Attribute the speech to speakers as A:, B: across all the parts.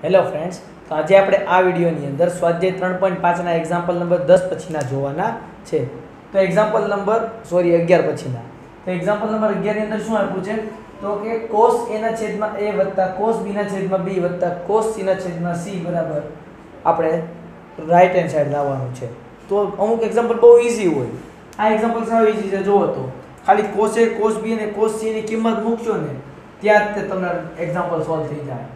A: Hello friends, તો આજે આપણે આ વિડીયોની અંદર સ્વાધ્યાય 3.5 ના એક્ઝામ્પલ નંબર 10 પછીના જોવાના છે. તો એક્ઝામ્પલ નંબર 11 પછીના. તો એક્ઝામ્પલ નંબર 11 ની અંદર શું આપ્યું છે? તો કે cos a ના છેદમાં a વત્તા cos b ના છેદમાં b વત્તા cos c ના છેદમાં c બરાબર આપણે રાઈટ હેન્ડ સાઈડ લાવવાનું છે. તો અમુક એક્ઝામ્પલ બહુ ઈઝી હોય. આ એક્ઝામ્પલ સાવ ઈઝી છે. જુઓ તો ખાલી cos a cos b અને cos c ની કિંમત મૂકશો ને ત્યાં જ તમને એક્ઝામ્પલ સોલ્વ થઈ જાય.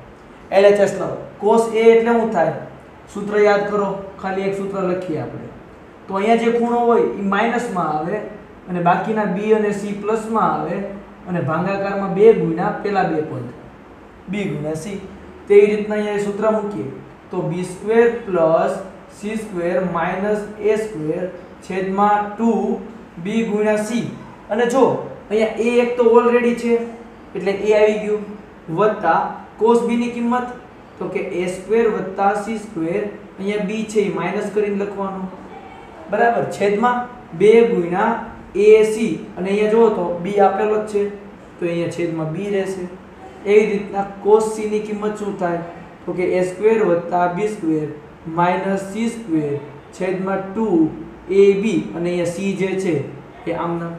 A: LHS law. cos a એટલે શું થાય? સૂત્ર યાદ કરો. ખાલી એક સૂત્ર લખીએ આપણે. તો અહીંયા જે ખૂણો હોય એ માઈનસમાં આવે અને બાકીના b અને c પ્લસમાં આવે અને ભાગાકારમાં 2 ગુણ્યા પેલા બે પદ b ગુણ્યા c. તેવી રીતના અહીંયા સૂત્ર મૂકીએ તો b² + c² - a² છેદમાં 2b ગુણ્યા c. અને જો અહીંયા a એક તો ઓલરેડી છે એટલે a આવી ગયું વત્તા cos b ની કિંમત તો કે a² + c². અહીંયા b છે એ માઈનસ કરીને લખવાનું બરાબર છેદમાં 2 ગુણ્યા ac. અને અહીંયા જો તો b આપેલો જ છે તો અહીંયા છેદમાં b રહેશે. એવી રીતના cos c ની કિંમત શું થાય? તો કે a² + b² - c² છેદમાં 2ab. અને અહીંયા c જે છે એ આમના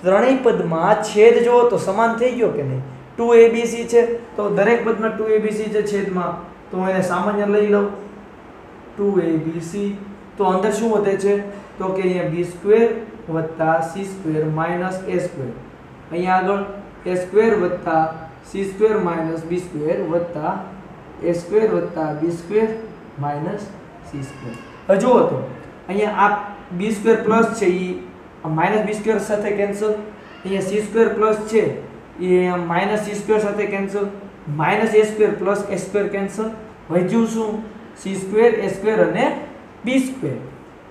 A: ત્રણેય પદમાં છેદ જો તો સમાન થઈ ગયો કે નહીં? 2abc છે તો દરેક પદમાં 2abc છે છેદમાં, તો હું એને સામાન્ય લઈ લઉં 2abc. તો અંદર શું વધે છે? તો કે અહીંયા b² + c² - a². અહીંયા આગળ a² + c² - b² વત્તા a² + b² - c². હવે જુઓ તો અહીંયા આ b² પ્લસ છે એ માઈનસ b² સાથે કેન્સલ. અહીંયા c² પ્લસ છે એ માઈનસ c² સાથે કેન્સલ. -a² + a² cancel. વધ્યું શું? c² a² અને b².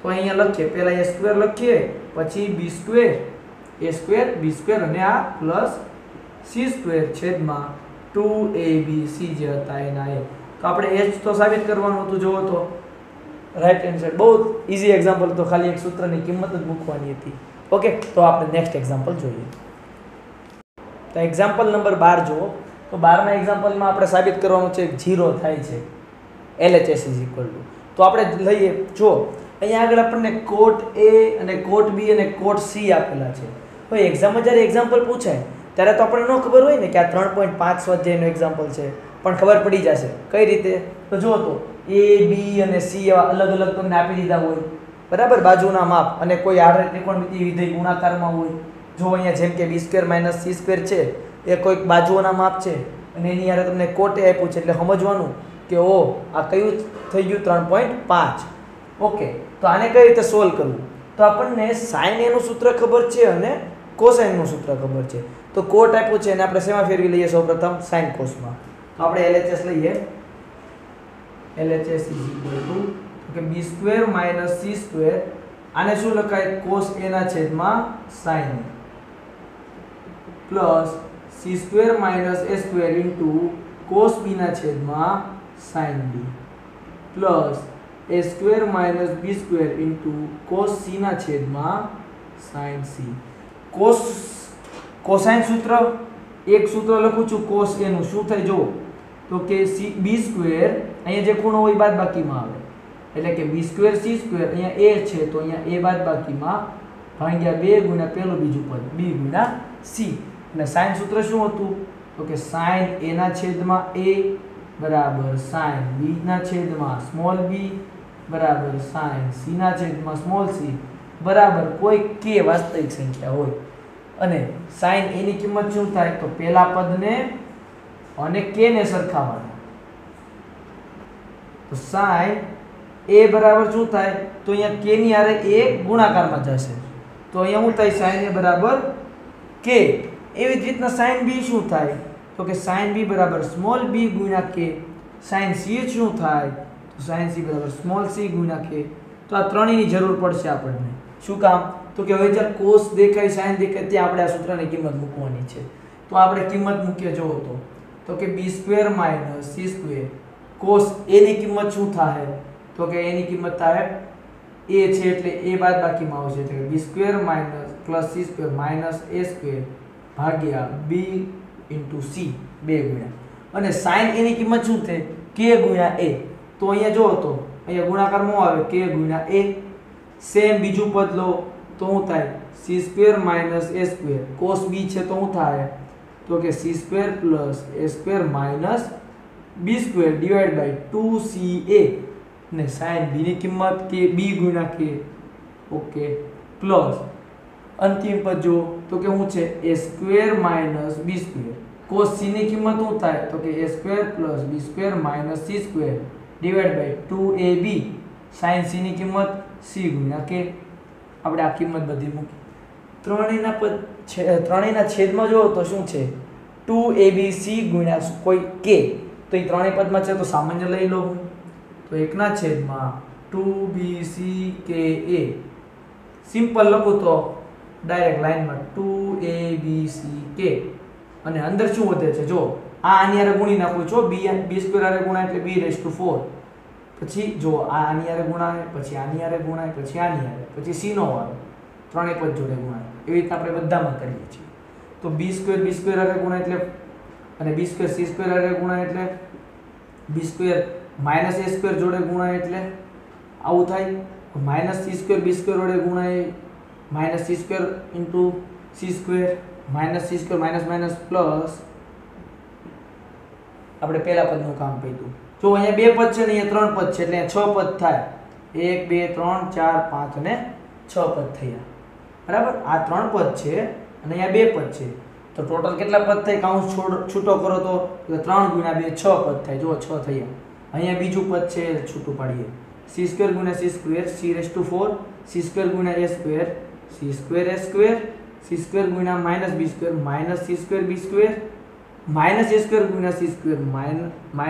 A: તો અહીંયા લખીએ પહેલા a² લખીએ પછી b² a² b² અને આ પ્લસ c² છેદમાં 2abc જે હતા એના એ. તો આપણે h તો સાબિત કરવાનું હતું. જોવો તો રાઈટ હેન્ડ સાઈડ બહુ ઈઝી એક્ઝામ્પલ. તો ખાલી એક સૂત્રની કિંમત જ મૂકવાની હતી. ઓકે, તો આપણે નેક્સ્ટ એક્ઝામ્પલ જોઈએ. તો એક્ઝામ્પલ નંબર 12 જુઓ. તો 12ના એક્ઝામ્પલમાં આપણે સાબિત કરવાનું છે 0 થાય છે LHS = તો આપણે લઈએ. જો અહીંયા આગળ આપણને cot a અને cot b અને cot c આપેલા છે. હવે એક્ઝામમાં જ્યારે એક્ઝામ્પલ પૂછાય ત્યારે તો આપણને ન ખબર હોય ને કે આ 3.5 સ્વાધ્યાયનો એક્ઝામ્પલ છે, પણ ખબર પડી જશે. કઈ રીતે? તો જુઓ તો a b અને c એવા અલગ અલગ તમને આપી દીધા હોય બરાબર, બાજુના માપ અને કોઈ આડરેખ ત્રિકોણમિતિ વિધેય ગુણાકારમાં હોય. જો અહીંયા જેમ કે b² - c² છે એ કોઈક બાજુઓના માપ છે અને એની યારે તમને cot a આપ્યું છે એટલે સમજવાનું કે ઓ આ કયું થઈ ગયું 3.5. ઓકે, તો આને કઈ રીતે સોલ્વ કરવું? તો આપણને sin a નું સૂત્ર ખબર છે અને cosine નું સૂત્ર ખબર છે. તો cot આપ્યું છે અને આપણે શેમાં ફેરવી લઈએ? સૌપ્રથમ sin cos માં. તો આપણે LHS લઈએ. LHS = કે b² - c². આને શું લખાય? cos a ના છેદમાં sin a plus c² - a² cos b ના છેદમાં sin b plus a² - b² cos c ના છેદમાં sin c. cosine સૂત્ર એક સૂત્ર લખું છું cos a નું. શું થાય જો તો કે b² અહીંયા જે ખૂણો હોય બાદબાકીમાં આવે એટલે કે b² c² અહીંયા a છે તો અહીંયા a બાદબાકીમાં ભાગ્યા 2 ગુણ્યા પેલું બીજું પદ b ગુણ્યા c. અને sin સૂત્ર શું હતું? તો કે sin a ના છેદમાં a બરાબર sin b ના છેદમાં સ્મોલ b બરાબર sin c ના છેદમાં સ્મોલ c બરાબર કોઈ k વાસ્તવિક સંખ્યા હોય. અને sin a ની કિંમત શું થાય? તો પેલા પદને અને k ને સરખાવવાના. તો sin a બરાબર શું થાય? તો અહીંયા k ની હારે a ગુણાકારમાં જશે તો અહીંયા શું થાય? sin a બરાબર k. એવી જ રીતના sin b શું થાય? તો કે sin b બરાબર સ્મોલ b ગુણ્યા k. sin c શું થાય? તો sin c બરાબર સ્મોલ c ગુણ્યા k. તો આ ત્રણેયની જરૂર પડશે આપણને. શું કામ? તો કે હવે જ્યારે cos દેખાય sin દેખાય ત્યાં આપણે આ સૂત્રની કિંમત મૂકવાની છે. તો આપણે કિંમત મૂકીએ. જોવો તો કે b² - c² cos a ની કિંમત શું થાય? તો કે a ની કિંમત થાય a છે એટલે a બાદબાકીમાં આવશે એટલે b² - c² - a² ભાગ્યા b * c 2 ગુણ્યા. અને sin a ની કિંમત શું થાય? k k ગુણ્યા a. તો અહીંયા જો તો અહીંયા ગુણાકારમાં શું આવે k ગુણ્યા a. સેમ બીજું પદ લો તો શું થાય c² - a². cos b છે તો શું થાય તો કે c² + a² - b² divide by 2ca ને sin b ની કિંમત કે b ગુણ્યા k. ઓકે પ્લસ અંતિમ પદ જો તો કે શું છે a² - b². cos c ની કિંમત શું થાય તો કે a² + b² - c² divide by 2ab. sin c ની કિંમત c ગુણ્યા k. આપણે આ કિંમત બધી મૂકી. ત્રણેયના પદ છે, ત્રણેયના છેદમાં જો તો શું છે 2abc ગુણ્યા કોઈ k. તો એ ત્રણેય પદમાં છે તો સામાન્ય લઈ લો. તો 1/2bck. સિમ્પલ લખું તો ડાયરેક્ટ લાઈનમાં 2abck. અને અંદર શું વધે છે જો આ આની હારે ગુણી નાખું છો b² હારે ગુણાય એટલે b⁴. પછી જો આ આની હારે ગુણાય પછી આની હારે ગુણાય પછી આની હારે પછી c નો વાળો ત્રણેય પદ જોડે ગુણાય. એવી રીતે આપણે બધામાં કરીએ છીએ. તો b² હારે ગુણાય એટલે અને b² c² હારે ગુણાય એટલે b² - a² જોડે ગુણાય એટલે આવું થાય. -c² b² જોડે ગુણાય -c² * c². -c² - પ્લસ આપણે પહેલા પદનું કામ કર્યું. જો અહીંયા બે પદ છે ને અહીંયા ત્રણ પદ છે એટલે 6 પદ થાય. 1 2 3 4 5 અને 6 પદ થયા. બરાબર આ ત્રણ પદ છે અને અહીંયા બે પદ છે તો ટોટલ કેટલા પદ થાય કાઉન્સ છૂટો કરો તો 3 × 2 6 પદ થાય. જો 6 થયા. અહીંયા બીજું પદ છે છૂટું પાડીએ c² * c² c⁴ c² * a², c² a², c² - b² - c² b² - a² *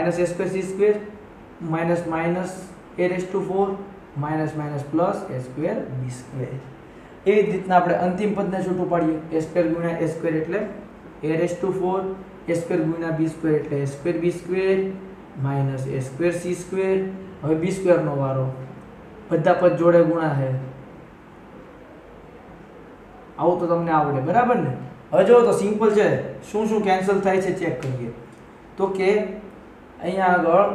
A: c² - a², -a², એવી રીતના આપણે અંતિમ પદને છૂટું પાડીએ a² * a² એટલે a⁴, a² * b² એટલે a² b² -a² c². હવે b² નો વારો બધા પદ જોડે ગુણા છે. આવું તો તમને આવડે બરાબર ને. હવે જો તો સિમ્પલ છે શું શું કેન્સલ થાય છે ચેક કરીએ. તો કે અહીંયા આગળ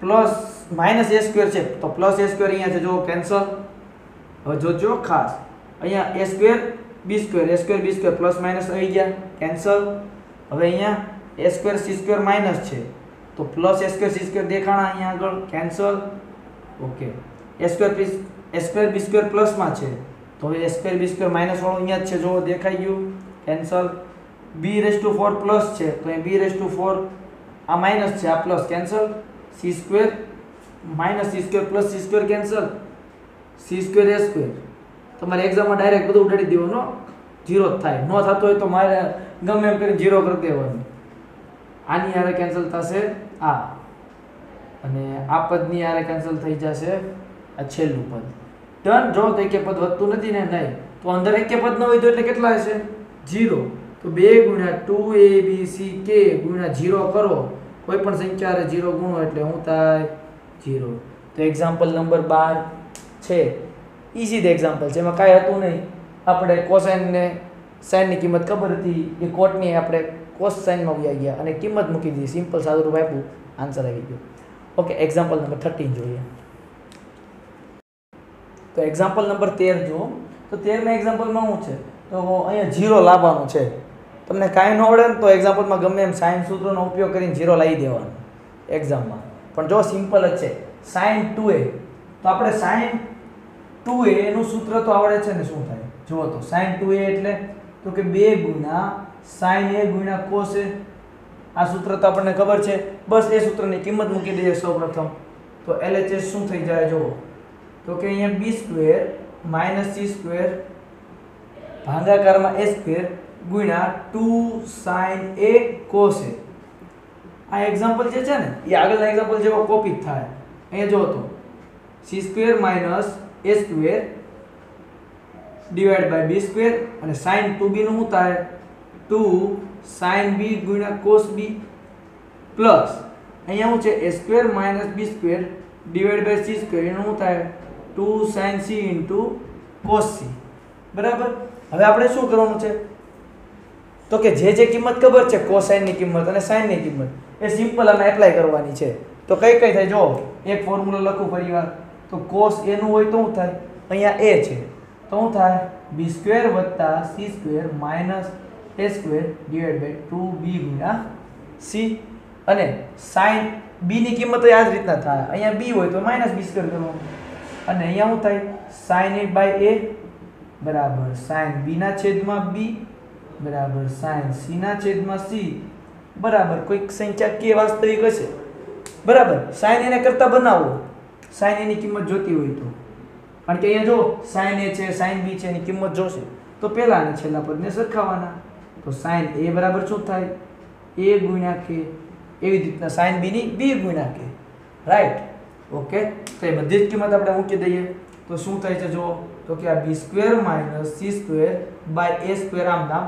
A: પ્લસ -a² છે તો +a² અહીંયા છે જો કેન્સલ. હવે જોજો ખાસ અહીંયા a² b² a² b² plus minus આવી ગયા કેન્સલ. હવે અહીંયા a² c² માઈનસ છે તો પ્લસ a² c² દેખાણા અહીંયા આગળ કેન્સલ. ઓકે a² b² પ્લસમાં છે તો હવે a² b² માઈનસ વાળો અહીંયા જ છે જો દેખાઈ ગયું કેન્સલ. b⁴ પ્લસ છે તો અહીં b⁴ આ માઈનસ છે આ plus cancel. c² -c² plus c² cancel. c² a². તમારે એક્ઝામમાં ડાયરેક્ટ બધું ઉડાડી દેવાનો 0 જ થાય. નો થતો હોય તો મારે ગમે એમ કરીને 0 કરી દેવાનું. આની હારે કેન્સલ થશે આ અને આ પદની હારે કેન્સલ થઈ જશે આ છેલ્લું પદ. ડન. જો તો એકે પદ વધતું નથી ને નહીં તો અંદર એકે પદ ન હોય તો એટલે કેટલા હશે 0. તો 2 × 2abck × 0 કરો કોઈ પણ સંખ્યા હારે 0 ગુણો એટલે શું થાય 0. તો એક્ઝામ્પલ નંબર 12 છે ઈઝી ધ એક્ઝામ્પલ છે. એમાં કાંઈ હતું નહીં. આપણે કોસાઇન ને સાઇન ની કિંમત ખબર હતી એ કોટની આપણે કોસ સાઇનમાં વયા ગયા અને કિંમત મૂકી દીધી. સિમ્પલ સાદું રૂપ આપ્યું આન્સર આવી ગયો. ઓકે એક્ઝામ્પલ નંબર 13 જોઈએ. તો એક્ઝામ્પલ નંબર 13 જો તો 13માં એક્ઝામ્પલમાં શું છે તો અહીંયા 0 લાવવાનું છે. તમને કાંઈ ન આવડે ને તો એક્ઝામ્પલમાં ગમે એમ સાઇન સૂત્રનો ઉપયોગ કરીને 0 લાવી દેવાનું એક્ઝામમાં. પણ જો સિમ્પલ જ છે sin 2a તો આપણે sin 2a એનું સૂત્ર તો આવડે છે ને શું થાય જુઓ તો sin 2a એટલે તો કે 2 × sin a × cos a. આ સૂત્ર તો આપણને ખબર છે. બસ એ સૂત્રની કિંમત મૂકી દઈએ સૌપ્રથમ. તો LHS શું થઈ જાય જુઓ તો કે અહીંયા b² - c² ભાગાકારમાં a² ગુણ્યા 2 sin a cos a. આ એક્ઝામ્પલ જે છે ને એ આગળના એક્ઝામ્પલ જેવો કોપી થાય. અહીંયા જો તો c² - a² divide by b² અને sin 2b નું શું થાય 2 sin b × cos b plus અહીંયા શું છે a² - b² divide by c² એનું શું થાય 2 sin c × cos c. બરાબર. હવે આપણે શું કરવાનું છે તો કે જે કિંમત ખબર છે કોસાઇન ની કિંમત અને સાઇન ની કિંમત એ સિમ્પલ આમાં એપ્લાય કરવાની છે. તો કઈ કઈ થાય જો એક ફોર્મ્યુલા લખું ફરીવાર તો cos a નું હોય તો શું થાય અહીંયા a છે તો શું થાય b² + c² - a² / 2b * c અને sin b ની કિંમત આ જ રીતના થાય અહીંયા b હોય તો -b² કરવાનું અને અહીંયા શું થાય sin a/a બરાબર sin b ના છેદમાં b બરાબર sin c ના છેદમાં c બરાબર કોઈક સંખ્યા k વાસ્તવિક હશે બરાબર sin a ને કરતા બનાવો sin a ની કિંમત જોતી હોય તો કારણ કે અહીંયા જો sin a છે sin b છે એની કિંમત જોશે તો પહેલા અને છેલ્લા પદને સરખાવવાના તો sin a બરાબર શું થાય a * k એવી રીતના sin b ની b * k રાઈટ ઓકે તો એ બધી જ કિંમત આપણે મૂકી દઈએ તો શું થાય છે જો તો કે આ b² - c² / a² આમ નામ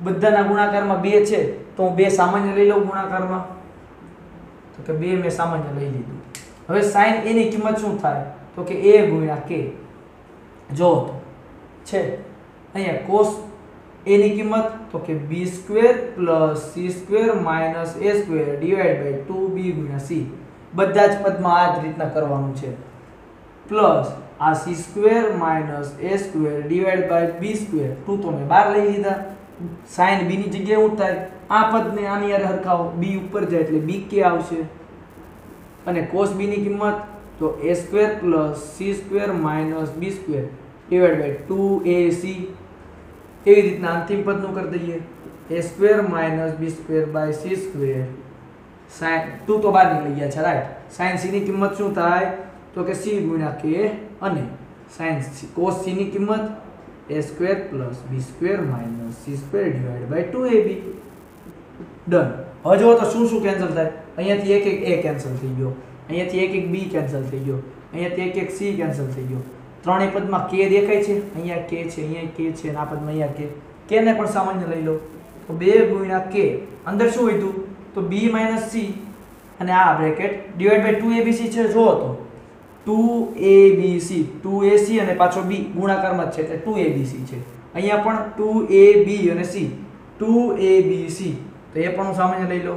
A: બધાના ગુણાકારમાં 2 છે તો હું 2 સામાન્ય લઈ લઉં ગુણાકારમાં તો કે 2 મેં સામાન્ય લઈ લીધું હવે sin a ની કિંમત શું થાય તો કે a * k જો તો છે અહીંયા cos a ની કિંમત તો કે b² + c² - a² / 2b * c બધા જ પદમાં આ જ રીતના કરવાનું છે પ્લસ આ c² - a² / b², 2 તો મેં બહાર લઈ લીધા sin b ની જગ્યાએ શું થાય આ પદને આની હારે હરખાવો b ઉપર જાય એટલે bk આવશે અને cos b ની કિંમત તો a² + c² - b² / 2ac એવી રીતના અંતિમ પદનું કરી દઈએ a² - b² / c² sin 2 તો બહાર નીકળી ગયા છે રાઈટ sin c ની કિંમત શું થાય તો કે c * k અને sin cos c ની કિંમત a² + b² - c² / 2ab done હવે જો તો શું કેન્સલ થાય અહીંયાથી એક a કેન્સલ થઈ ગયો અહીંયાથી એક b કેન્સલ થઈ ગયો અહીંયાથી એક c કેન્સલ થઈ ગયો ત્રણેય પદમાં k દેખાય છે અહીંયા k છે અહીંયા k છે અને આ પદમાં અહીંયા k ને પણ સામાન્ય લઈ લો તો 2 * k અંદર શું હતું તો b - c અને આ બ્રેકેટ / 2abc છે જો તો 2abc 2ac અને પાછો b ગુણાકારમાં છે એટલે 2abc છે અહીંયા પણ 2ab અને c 2abc તો એ પણ હું સામાન્ય લઈ લો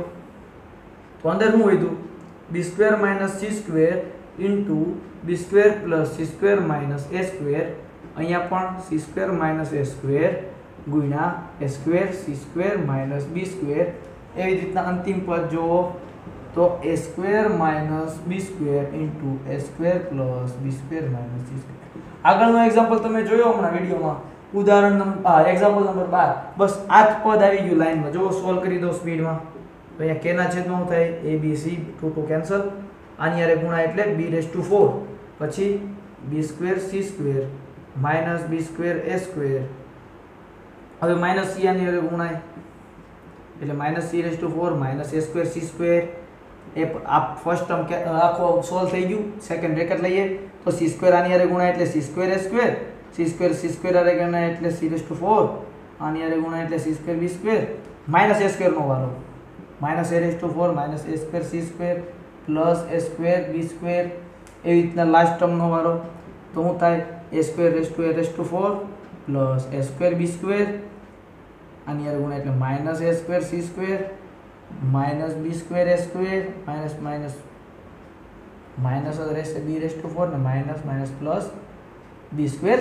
A: તો અંદર શું હતું b² - c² * b² + c² - a² અહીંયા પણ c² - a² ગુણ્યા a² c² - b² એવી રીતના અંતિમ પદ જો તો a² - b² * a² + b² - c². આગળનો એક્ઝામ્પલ તમે જોયો હમણાં વિડિયોમાં ઉદાહરણ એક્ઝામ્પલ નંબર 12 બસ આ જ પદ આવી ગયું લાઈનમાં જો સોલ્વ કરી દો સ્પીડમાં તો અહીંયા k ના છેદમાં શું થાય a b c 2 કેન્સલ આની હારે ગુણા એટલે b⁴ પછી b² c² - b² a² હવે માઈનસ c આની હારે ગુણાય એટલે -c⁴ - a² c² એ આ ફર્સ્ટ ટર્મ આખો સોલ્વ થઈ ગયું સેકન્ડ બ્રેકેટ લઈએ તો c² આની હારે ગુણાય એટલે c² a² c² હારે ગુણાય એટલે c⁴ આની હારે ગુણાય એટલે c² b² -a² નો વારો -a⁴ - a² c² plus a² b² એવી રીતના લાસ્ટ ટર્મ નો વારો તો શું થાય a² a⁴ plus a² b² આની હારે ગુણાય એટલે -a² c² -b² a² minus રહેશે b⁴ ને માઈનસ પ્લસ b²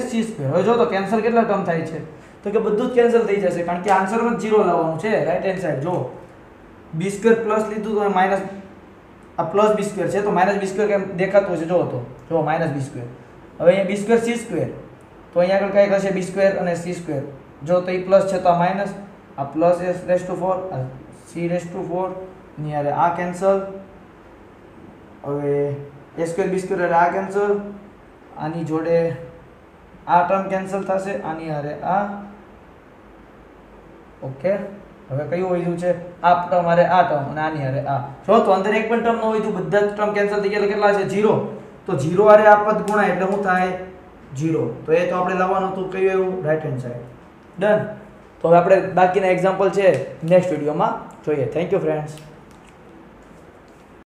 A: c². હવે જો તો કેન્સલ કેટલા ટર્મ થાય છે તો કે બધું જ કેન્સલ થઈ જશે કારણ કે આન્સરમાં 0 લાવવાનું છે રાઈટ હેન્ડ સાઈડ જો b² પ્લસ લીધું તો માઈનસ આ પ્લસ b² છે તો -b² કેમ દેખાતું હશે જો તો જો -b². હવે અહીંયા b² c² તો અહીંયા આગળ કઈ હશે b² અને c². જો તો એ પ્લસ છે તો આ માઈનસ આ પ્લસ a⁴ આ c⁴ ની હારે આ કેન્સલ હવે a² b² હારે આ કેન્સલ આની જોડે આ ટર્મ કેન્સલ થશે આની હારે આ ઓકે હવે કયું વધ્યું છે આ ટર્મ હારે આ ટર્મ અને આની હારે આ જો તો અંદર એક પણ ટર્મ ન હોય તો બધા જ ટર્મ કેન્સલ થઈ ગયા એટલે કેટલા છે 0 તો 0 હારે આ પદ ગુણાય એટલે શું થાય 0 તો એ તો આપણે લાવવાનું હતું કયું એવું રાઈટ હેન્ડ સાઈડ ડન. તો હવે આપણે બાકીના એક્ઝામ્પલ છે નેક્સ્ટ વિડીયોમાં જોઈએ. Thank you friends.